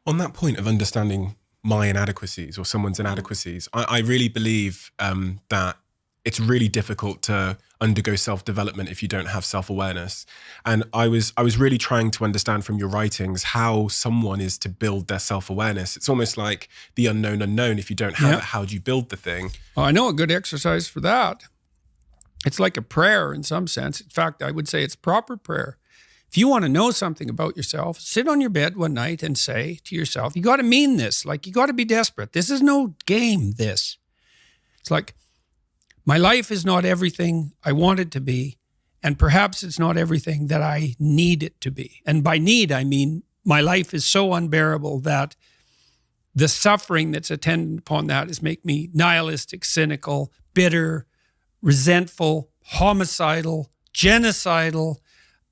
On that point of understanding my inadequacies or someone's inadequacies, I really believe that it's really difficult to undergo self-development if you don't have self-awareness. And I was really trying to understand from your writings how someone is to build their self-awareness. It's almost like the unknown unknown. If you don't have it, how do you build the thing? Well, I know a good exercise for that. It's like a prayer in some sense. In fact, I would say it's proper prayer. If you want to know something about yourself, sit on your bed one night and say to yourself, you got to mean this. Like, you got to be desperate. This is no game, this. It's like, my life is not everything I want it to be, and perhaps it's not everything that I need it to be. And by need, I mean my life is so unbearable that the suffering that's attendant upon that is make me nihilistic, cynical, bitter, resentful, homicidal, genocidal,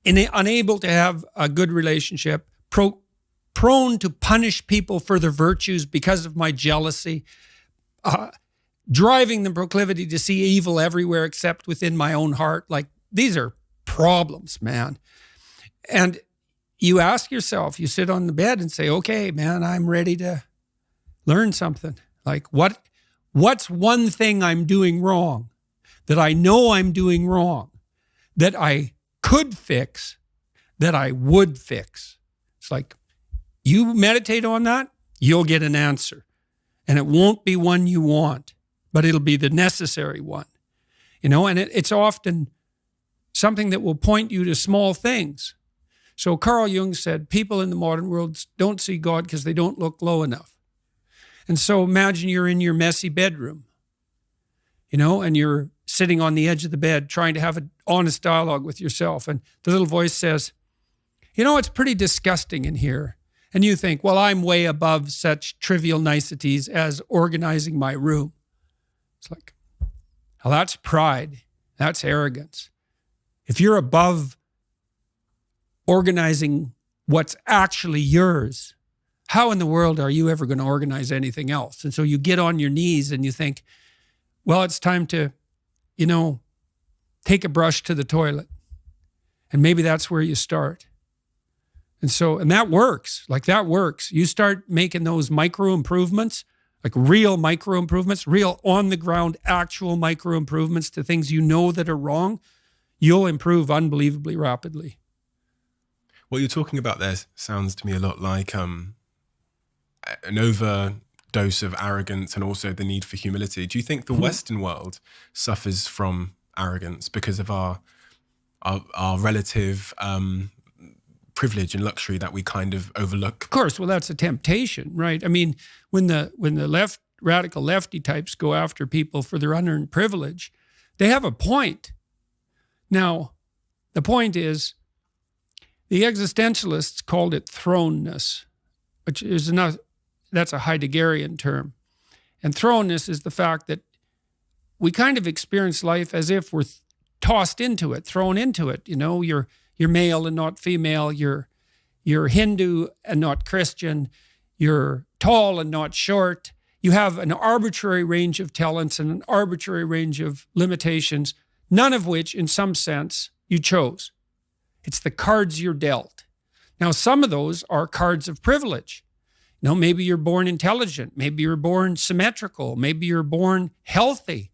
unable to have a good relationship, prone to punish people for their virtues because of my jealousy, driving the proclivity to see evil everywhere except within my own heart. Like, these are problems, man. And you ask yourself, you sit on the bed and say, okay, man, I'm ready to learn something. Like, what's one thing I'm doing wrong that I know I'm doing wrong, that I could fix, that I would fix? It's like, you meditate on that, you'll get an answer. And it won't be one you want, but it'll be the necessary one. And it's often something that will point you to small things. So Carl Jung said, people in the modern world don't see God because they don't look low enough. And so imagine you're in your messy bedroom, and you're sitting on the edge of the bed trying to have an honest dialogue with yourself. And the little voice says, it's pretty disgusting in here. And you think, well, I'm way above such trivial niceties as organizing my room. It's like, well, that's pride. That's arrogance. If you're above organizing what's actually yours, how in the world are you ever going to organize anything else? And so you get on your knees and you think, well, it's time to, take a brush to the toilet. And maybe that's where you start. And that works. Like, that works. You start making those micro improvements, like real micro improvements, real on the ground, actual micro improvements to things that are wrong, you'll improve unbelievably rapidly. What you're talking about there sounds to me a lot like an overdose of arrogance and also the need for humility. Do you think the Western world suffers from arrogance because of our relative privilege and luxury that we kind of overlook? Of course. Well, that's a temptation, right? I mean, when the radical lefty types go after people for their unearned privilege, they have a point. Now, the point is, the existentialists called it thrownness, which is that's a Heideggerian term. And thrownness is the fact that we kind of experience life as if we're tossed into it, thrown into it. You're male and not female. You're Hindu and not Christian. You're tall and not short. You have an arbitrary range of talents and an arbitrary range of limitations, none of which, in some sense, you chose. It's the cards you're dealt. Now, some of those are cards of privilege. Maybe you're born intelligent. Maybe you're born symmetrical. Maybe you're born healthy.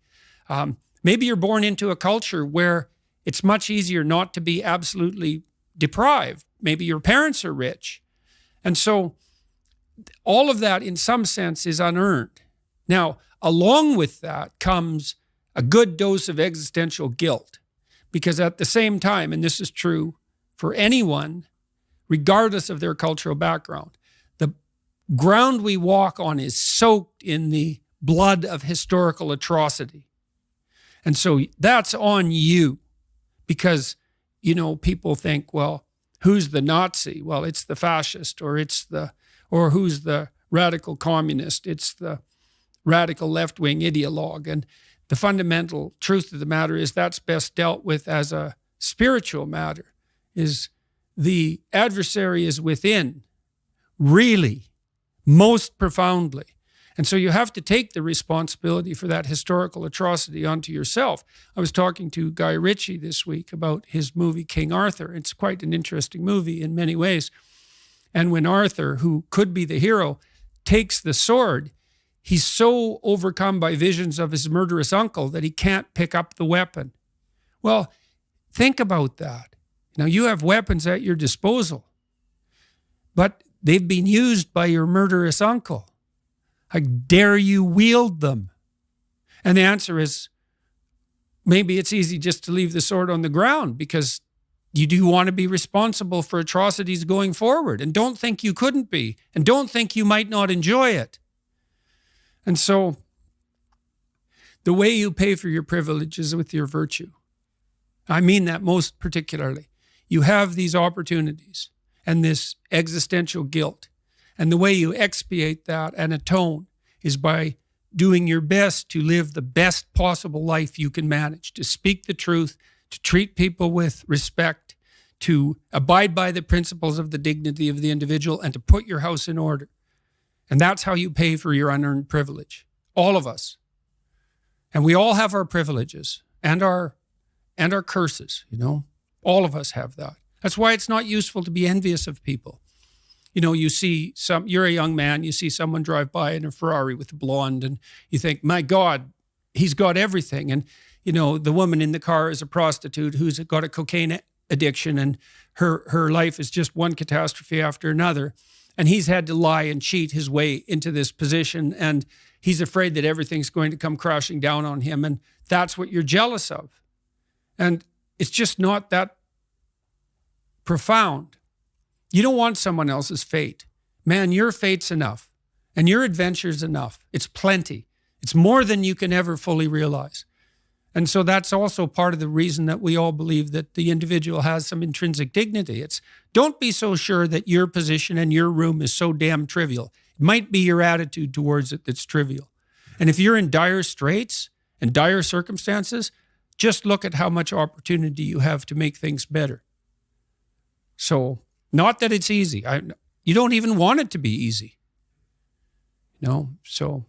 Maybe you're born into a culture where it's much easier not to be absolutely deprived. Maybe your parents are rich. And so all of that, in some sense, is unearned. Now, along with that comes a good dose of existential guilt, because at the same time, and this is true for anyone, regardless of their cultural background, the ground we walk on is soaked in the blood of historical atrocity. And so that's on you, because, people think, well, who's the Nazi? Well, it's the fascist, or who's the radical communist? It's the radical left-wing ideologue. And the fundamental truth of the matter is that's best dealt with as a spiritual matter, is the adversary is within, really, most profoundly. And so you have to take the responsibility for that historical atrocity onto yourself. I was talking to Guy Ritchie this week about his movie King Arthur. It's quite an interesting movie in many ways. And when Arthur, who could be the hero, takes the sword, he's so overcome by visions of his murderous uncle that he can't pick up the weapon. Well, think about that. Now, you have weapons at your disposal, but they've been used by your murderous uncle. How dare you wield them? And the answer is, maybe it's easy just to leave the sword on the ground because you do want to be responsible for atrocities going forward, and don't think you couldn't be, and don't think you might not enjoy it. And so the way you pay for your privilege is with your virtue. I mean that most particularly. You have these opportunities and this existential guilt. And the way you expiate that and atone is by doing your best to live the best possible life you can manage, to speak the truth, to treat people with respect, to abide by the principles of the dignity of the individual, and to put your house in order. And that's how you pay for your unearned privilege. All of us. And we all have our privileges and our curses, you know. All of us have that. That's why it's not useful to be envious of people. You know, you're a young man, you see someone drive by in a Ferrari with a blonde, and you think, my God, he's got everything. And, you know, the woman in the car is a prostitute who's got a cocaine addiction, and her life is just one catastrophe after another. And he's had to lie and cheat his way into this position, and he's afraid that everything's going to come crashing down on him. And that's what you're jealous of. And it's just not that profound. You don't want someone else's fate. Man, your fate's enough, and your adventure's enough. It's plenty. It's more than you can ever fully realize. And so that's also part of the reason that we all believe that the individual has some intrinsic dignity. It's don't be so sure that your position and your room is so damn trivial. It might be your attitude towards it that's trivial. And if you're in dire straits and dire circumstances, just look at how much opportunity you have to make things better. So, not that it's easy. You don't even want it to be easy. You know, so